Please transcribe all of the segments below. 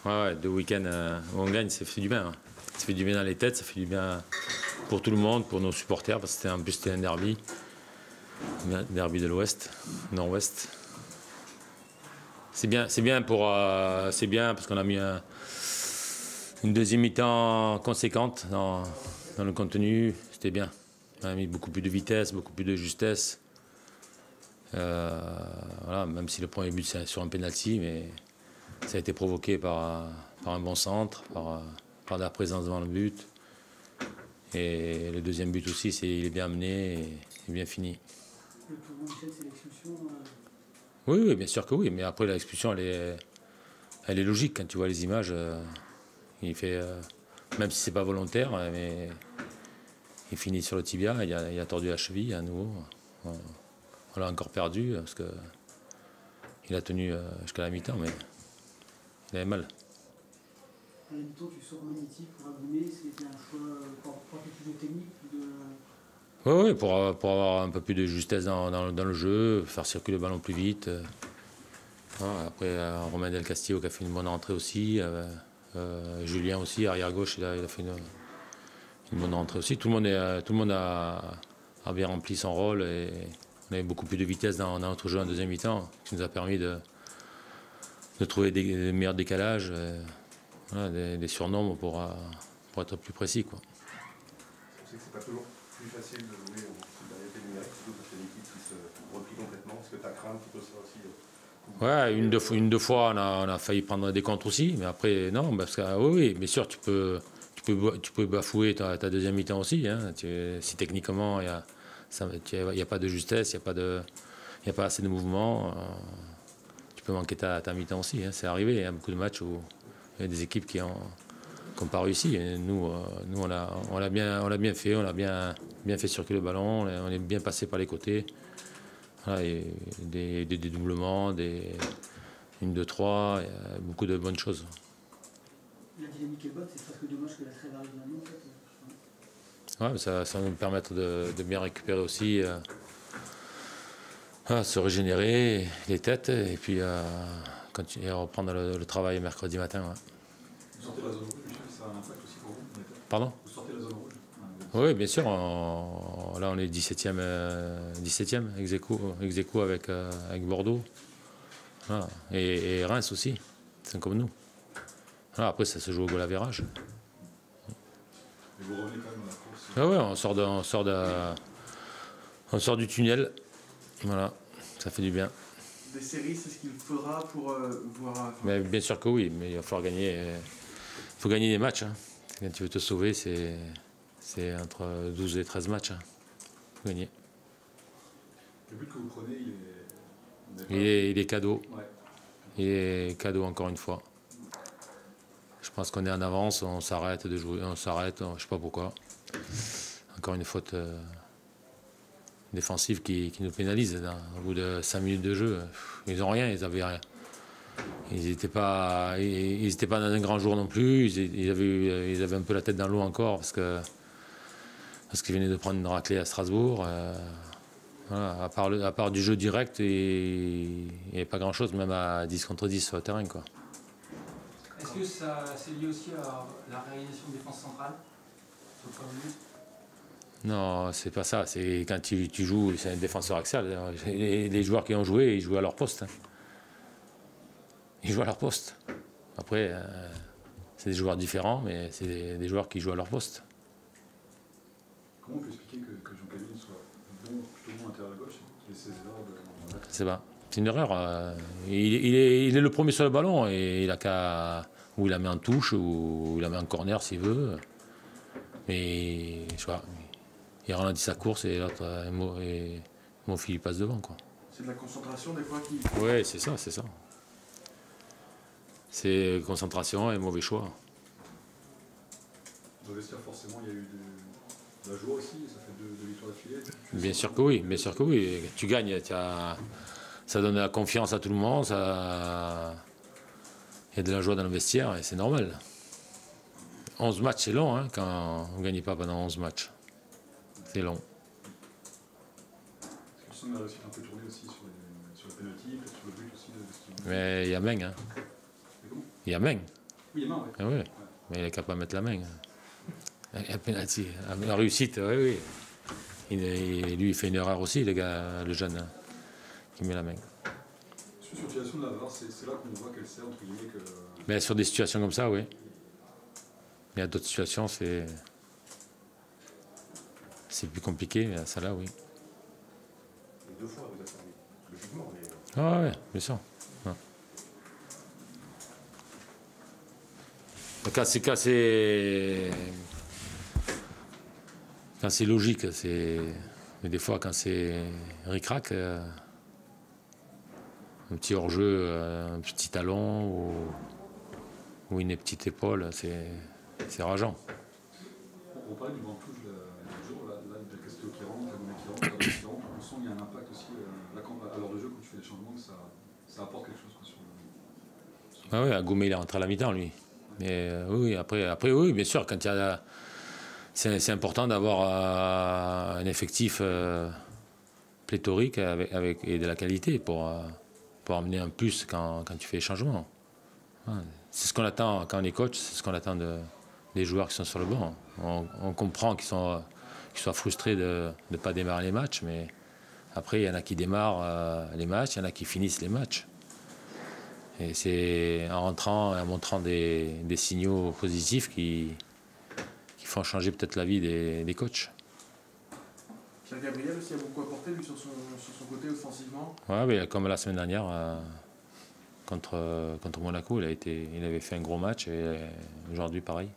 Ouais, 2 week-ends où on gagne, ça fait du bien. Hein. Ça fait du bien dans les têtes, ça fait du bien pour tout le monde, pour nos supporters, parce que en plus c'était un derby de l'Ouest, Nord-Ouest. C'est bien parce qu'on a mis une deuxième mi-temps conséquente dans le contenu, c'était bien. On a mis beaucoup plus de vitesse, beaucoup plus de justesse. Voilà, même si le premier but c'est sur un penalty, mais ça a été provoqué par un bon centre, par de la présence devant le but. Et le deuxième but aussi, il est bien amené et bien fini. Le plus gros échec, c'est l'expulsion. Oui, bien sûr que oui, mais après l'expulsion, elle est logique quand tu vois les images. Il fait, même si c'est pas volontaire, mais il finit sur le tibia, il a tordu la cheville à nouveau. On l'a encore perdu parce que il a tenu jusqu'à la mi-temps, mais il avait mal. À la mi-temps, tu sors Magnétique pour abîmer, c'était un choix pour un peu plus de technique, Oui, pour avoir un peu plus de justesse dans le jeu, faire circuler le ballon plus vite. Voilà, après, Romain Del Castillo qui a fait une bonne entrée aussi. Julien aussi, arrière-gauche, il a fait une bonne entrée aussi. Tout le monde a bien rempli son rôle et on avait beaucoup plus de vitesse dans notre jeu en deuxième mi-temps, ce qui nous a permis de trouver des meilleurs décalages, voilà, des surnombres pour être plus précis. Quoi. Je sais que c'est pas toujours plus facile de jouer en supériorité numérique, surtout parce que l'équipe qui se replie complètement. Est-ce que tu as craint un petit peu ça aussi Ouais, deux fois on a failli prendre des contres aussi, mais après non, parce que oui, bien sûr tu peux bafouer ta deuxième mi-temps aussi. Hein, si techniquement il y a pas de justesse, il y a pas assez de mouvement, tu peux manquer ta mi-temps aussi. Hein, c'est arrivé, il y a beaucoup de matchs où il y a des équipes qui ont pas réussi. Et nous on l'a bien fait, on a bien fait circuler le ballon, on est bien passé par les côtés. Voilà, et des dédoublements, une, deux, trois, beaucoup de bonnes choses. La dynamique est bonne, c'est presque dommage que la trêve arrive maintenant en fait. Ouais, ça va nous permettre de bien récupérer aussi, se régénérer les têtes et puis continuer à reprendre le travail mercredi matin. Ouais. Vous sortez la zone rouge, ça a un impact aussi pour vous? Pardon? Vous sortez la zone rouge? Oui, bien sûr. Là, on est 17e, ex aequo avec Bordeaux. Voilà. Et Reims aussi. C'est comme nous. Voilà, après, ça se joue au goal average. Et vous revenez quand même dans la course? Ah ouais, on sort du tunnel. Voilà, ça fait du bien. Des séries, c'est ce qu'il faudra pour voir. Mais bien sûr que oui, mais il va falloir gagner. Il faut gagner des matchs. Hein. Quand tu veux te sauver, c'est entre 12 et 13 matchs. Il faut gagner. Le but que vous prenez, Il est cadeau. Ouais. Il est cadeau encore une fois. Je pense qu'on est en avance, on s'arrête de jouer, je ne sais pas pourquoi. Encore une faute défensive qui nous pénalise au bout de 5 minutes de jeu. Ils n'ont rien, ils avaient rien. Ils n'étaient pas dans un grand jour non plus, ils avaient un peu la tête dans l'eau encore parce qu'ils venaient de prendre une raclée à Strasbourg. Voilà, à part du jeu direct, il n'y avait pas grand-chose, même à 10 contre 10 sur le terrain. Quoi. Est-ce que c'est lié aussi à la réalisation de défense centrale sur le premier but? Non, c'est pas ça. C'est quand tu joues, c'est un défenseur axial. Les joueurs qui ont joué, ils jouent à leur poste. Hein. Ils jouent à leur poste. Après, c'est des joueurs différents, mais c'est des joueurs qui jouent à leur poste. Comment on peut expliquer que Jean Calvin soit plutôt bon intérieur à gauche et ses erreurs de... C'est pas. C'est une erreur. Il est le premier sur le ballon et il a qu'à. Ou il la met en touche, ou il la met en corner s'il veut. Mais je vois, il ralentit sa course et l'autre, mon fil passe devant. Quoi. C'est de la concentration des fois qui. Oui, c'est ça. C'est concentration et mauvais choix. Dans le vestiaire, forcément, il y a eu de la joie aussi, ça fait deux victoires d'affilée. Bien sûr que oui. Tu gagnes, ça donne la confiance à tout le monde, il y a de la joie dans le vestiaire et c'est normal. 11 matchs, c'est long hein, quand on ne gagne pas pendant 11 matchs. C'est long. Est-ce que le a réussi à un peu tourner aussi sur les pénaltys, sur le but aussi Mais il y a Meng. Hein. Il y a Meng. Oui, les mains, oui. Ah ouais. Mais il est capable de mettre la main. Un penalty. La réussite, oui. Lui, il fait une erreur aussi, le jeune, hein, qui met la main. Sur l'utilisation de la VAR, c'est là qu'on voit qu'elle sert, entre guillemets, que... Mais sur des situations comme ça, oui. Mais à d'autres situations, c'est plus compliqué, mais à ça là, oui. Et 2 fois, vous a servi. Logiquement, mais... Ah ouais, bien sûr. Ouais. Quand c'est logique, mais des fois quand c'est ric-rac, un petit hors-jeu, un petit talon ou une petite épaule, c'est rageant. On parlait du vent touche du jour, là, Del Castillo qui rentre, la Gomez qui rentre, on sent qu'il y a un impact aussi à l'heure de jeu quand tu fais des changements, que ça apporte quelque chose quoi, sur le... Ah oui, Agumé il est rentré à la mi-temps lui. Mais oui, après oui, bien sûr, quand il y a c'est important d'avoir un effectif pléthorique et de la qualité pour amener un plus quand tu fais les changements. Ouais, c'est ce qu'on attend quand on est coach, c'est ce qu'on attend des joueurs qui sont sur le banc. On comprend qu'ils soient frustrés de ne pas démarrer les matchs, mais après, il y en a qui démarrent les matchs, il y en a qui finissent les matchs. Et c'est en rentrant et en montrant des signaux positifs qui font changer peut-être la vie des coachs. Pierre Gabriel aussi a beaucoup apporté lui sur son côté offensivement. Ouais, mais comme la semaine dernière contre Monaco, il avait fait un gros match et aujourd'hui pareil.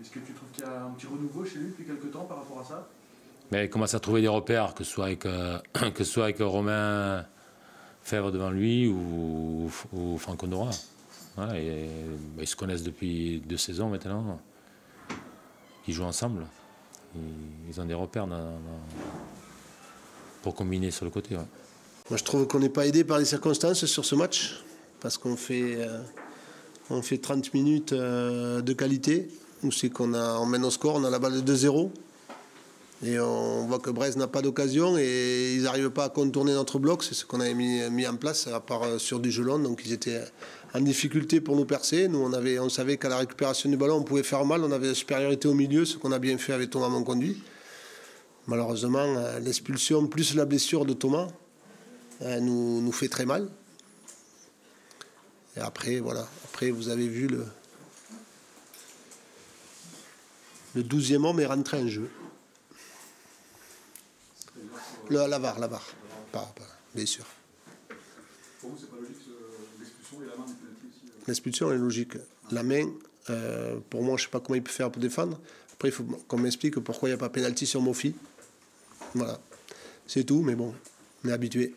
Est-ce que tu trouves qu'il y a un petit renouveau chez lui depuis quelques temps par rapport à ça? Mais il commence à trouver des repères, que ce soit avec Romain Fèvre devant lui ou Franco Nora. Ouais, ils se connaissent depuis 2 saisons maintenant. Ils jouent ensemble. Ils ont des repères pour combiner sur le côté. Ouais. Moi, je trouve qu'on n'est pas aidé par les circonstances sur ce match, parce qu'on fait 30 minutes de qualité, où c'est on mène au score, on a la balle de 2-0, et on voit que Brest n'a pas d'occasion, et ils n'arrivent pas à contourner notre bloc, c'est ce qu'on avait mis en place, à part sur du jeu long, donc ils étaient en difficulté pour nous percer. Nous, on savait qu'à la récupération du ballon, on pouvait faire mal, on avait la supériorité au milieu, ce qu'on a bien fait avec Thomas Monconduit. Malheureusement, l'expulsion plus la blessure de Thomas nous fait très mal. Et après, voilà. Après, vous avez vu le 12e homme est rentré en jeu. La VAR. Pas, bien sûr. Pour vous, c'est pas logique l'expulsion et la main du penalty aussi L'expulsion est logique. La main, pour moi, je ne sais pas comment il peut faire pour défendre. Après, il faut qu'on m'explique pourquoi il n'y a pas pénalty sur Mofi. Voilà. C'est tout, mais bon, on est habitué.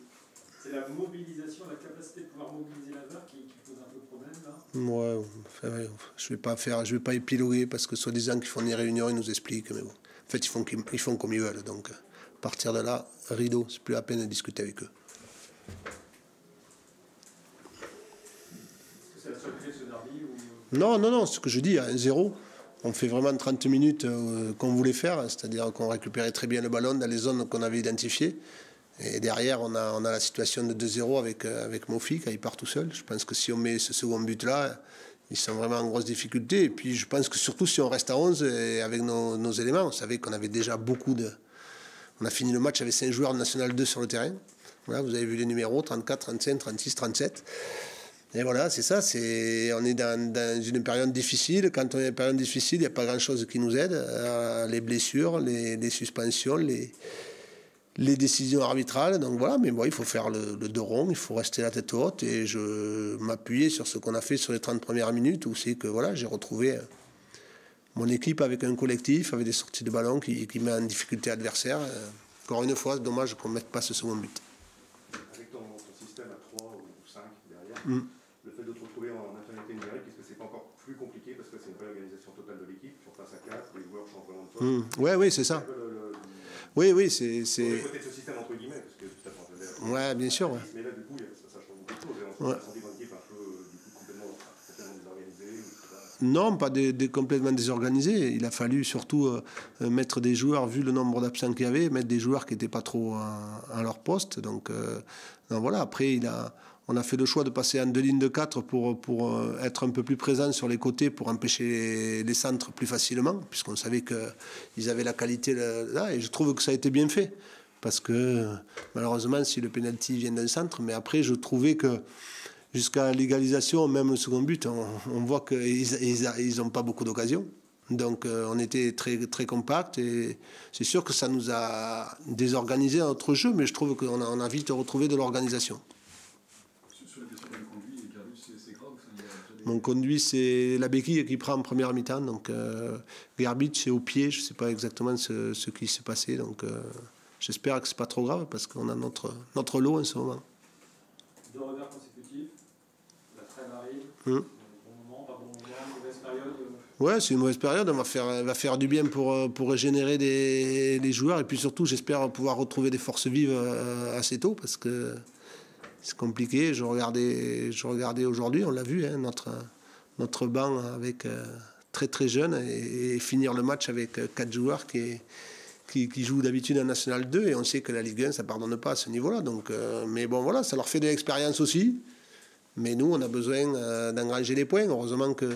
C'est la mobilisation, la capacité de pouvoir mobiliser la VAR qui pose un peu de problème là. Ouais, enfin, je vais pas épiloguer parce que soi-disant qu'ils font des réunions, ils nous expliquent, mais bon. En fait, ils font comme ils veulent. Donc, à partir de là, rideau, c'est plus la peine de discuter avec eux. Est-ce que c'est la seule clé de ce derby ou... Non, ce que je dis, à 1-0, on fait vraiment 30 minutes qu'on voulait faire, c'est-à-dire qu'on récupérait très bien le ballon dans les zones qu'on avait identifiées. Et derrière, on a la situation de 2-0 avec Mofi, quand il part tout seul. Je pense que si on met ce second but-là, ils sont vraiment en grosse difficulté. Et puis, je pense que surtout si on reste à 11 et avec nos éléments, on savait qu'on avait déjà beaucoup de... On a fini le match avec 5 joueurs de National 2 sur le terrain. Voilà, vous avez vu les numéros, 34, 35, 36, 37. Et voilà, c'est ça. On est dans une période difficile. Quand on est dans une période difficile, il n'y a pas grand-chose qui nous aide. Les blessures, les suspensions, les décisions arbitrales. Donc voilà, mais bon, il faut faire le dos rond, il faut rester la tête haute. Et je m'appuyais sur ce qu'on a fait sur les 30 premières minutes, où c'est que voilà, j'ai retrouvé mon équipe avec un collectif, avec des sorties de ballon qui met en difficulté l'adversaire. Encore une fois, c'est dommage qu'on ne mette pas ce second but. Avec ton système à 3 ou 5 derrière, le fait de te retrouver en infériorité numérique, est-ce que c'est pas encore plus compliqué parce que c'est une réorganisation totale de l'équipe, tu repasses à 4, les joueurs changent vraiment de toi. Oui, c'est ça. Oui, c'est... Le côté de ce système entre guillemets, parce que tout à fait. Ouais, bien sûr. Ouais. Mais là, du coup, ça change beaucoup de choses. Et on se sent une équipe un peu complètement désorganisée. Non, pas complètement désorganisé. Il a fallu surtout mettre des joueurs, vu le nombre d'absents qu'il y avait, mettre des joueurs qui n'étaient pas trop à leur poste. Donc voilà, après, On a fait le choix de passer en 2 lignes de 4 pour être un peu plus présent sur les côtés pour empêcher les centres plus facilement, puisqu'on savait qu'ils avaient la qualité là, et je trouve que ça a été bien fait. Parce que malheureusement, si le penalty vient d'un centre, mais après, je trouvais que jusqu'à l'égalisation, même le second but, on voit qu'ils n'ont pas beaucoup d'occasions. Donc on était très, très compact et c'est sûr que ça nous a désorganisé notre jeu, mais je trouve qu'on a vite retrouvé de l'organisation. Sur la question du conduit, c'est grave. Mon conduit, c'est la béquille qui prend en première mi-temps. Donc Gerbic, c'est au pied, je ne sais pas exactement ce qui s'est passé. Donc j'espère que ce n'est pas trop grave parce qu'on a notre lot en ce moment. 2 revers consécutifs, la trêve arrive, bon moment, pas bon moment, mauvaise période. Ouais, c'est une mauvaise période, on va faire du bien pour régénérer les joueurs et puis surtout j'espère pouvoir retrouver des forces vives assez tôt parce que c'est compliqué. Je regardais aujourd'hui, on l'a vu, hein, notre banc avec très très jeune et finir le match avec 4 joueurs qui jouent d'habitude en National 2 et on sait que la Ligue 1 ça pardonne pas à ce niveau-là. Donc, mais bon voilà, ça leur fait de l'expérience aussi. Mais nous on a besoin d'engranger les points. Heureusement que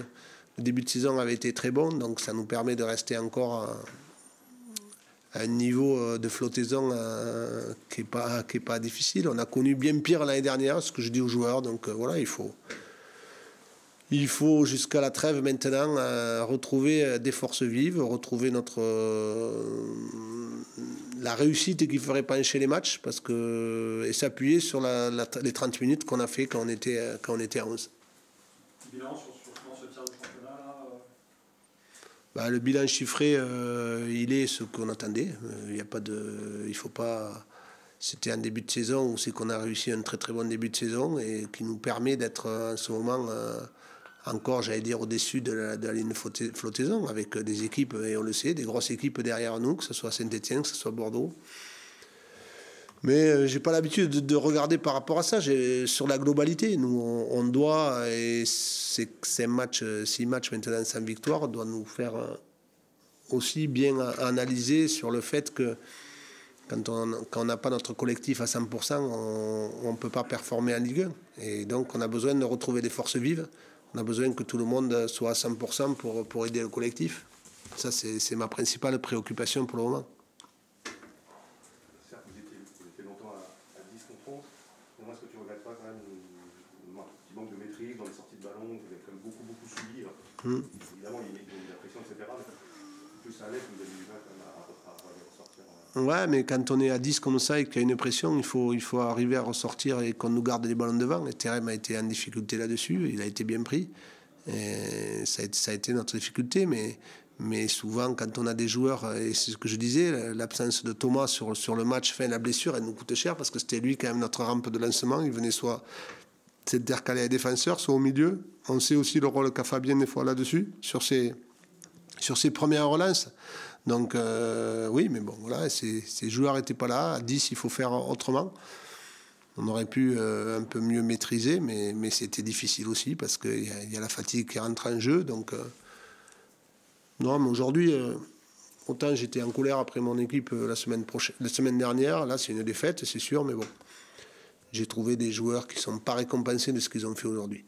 le début de saison avait été très bon, donc ça nous permet de rester encore à un niveau de flottaison qui est pas difficile. On a connu bien pire l'année dernière, ce que je dis aux joueurs. Donc voilà, il faut jusqu'à la trêve maintenant retrouver des forces vives, retrouver la réussite qui ferait pencher les matchs et s'appuyer sur les 30 minutes qu'on a fait quand on était à 11. Bilan sur ce tiers de championnat là, Le bilan chiffré, il est ce qu'on attendait. Il faut pas. C'était un début de saison où c'est qu'on a réussi un très très bon début de saison et qui nous permet d'être en ce moment encore, j'allais dire, au-dessus de la ligne de flottaison avec des équipes, et on le sait, des grosses équipes derrière nous, que ce soit Saint-Etienne, que ce soit Bordeaux. Mais j'ai pas l'habitude de regarder par rapport à ça. Sur la globalité, nous, on doit, et ces 6 matchs maintenant sans victoire, doit nous faire aussi bien analyser sur le fait que quand on n'a pas notre collectif à 100%, on ne peut pas performer en Ligue 1. Et donc, on a besoin de retrouver des forces vives. On a besoin que tout le monde soit à 100% pour aider le collectif. Ça, c'est ma principale préoccupation pour le moment. Certes, vous étiez longtemps à 10 contre 11. Comment est-ce que tu ne regrettes pas quand même un petit manque de maîtrise dans les sorties de ballon? Vous avez quand même beaucoup subi. Évidemment, il y a eu la pression, etc. Mais plus ça allait, plus vous avez du mal quand même à ressortir. Ouais, mais quand on est à 10 comme ça et qu'il y a une pression, il faut arriver à ressortir et qu'on nous garde les ballons devant. Le Terem a été en difficulté là-dessus, il a été bien pris. Et ça a été notre difficulté, mais souvent quand on a des joueurs, et c'est ce que je disais, l'absence de Thomas sur le match, la blessure, elle nous coûte cher parce que c'était lui quand même notre rampe de lancement. Il venait soit intercalé à défenseur, soit au milieu. On sait aussi le rôle qu'a Fabien des fois là-dessus, sur ses premières relances. Donc oui, mais bon, voilà, ces joueurs n'étaient pas là. À 10, il faut faire autrement. On aurait pu un peu mieux maîtriser, mais c'était difficile aussi parce qu'il y a la fatigue qui rentre en jeu. Donc non, mais aujourd'hui, autant j'étais en colère après mon équipe la semaine dernière. Là, c'est une défaite, c'est sûr, mais bon. J'ai trouvé des joueurs qui ne sont pas récompensés de ce qu'ils ont fait aujourd'hui.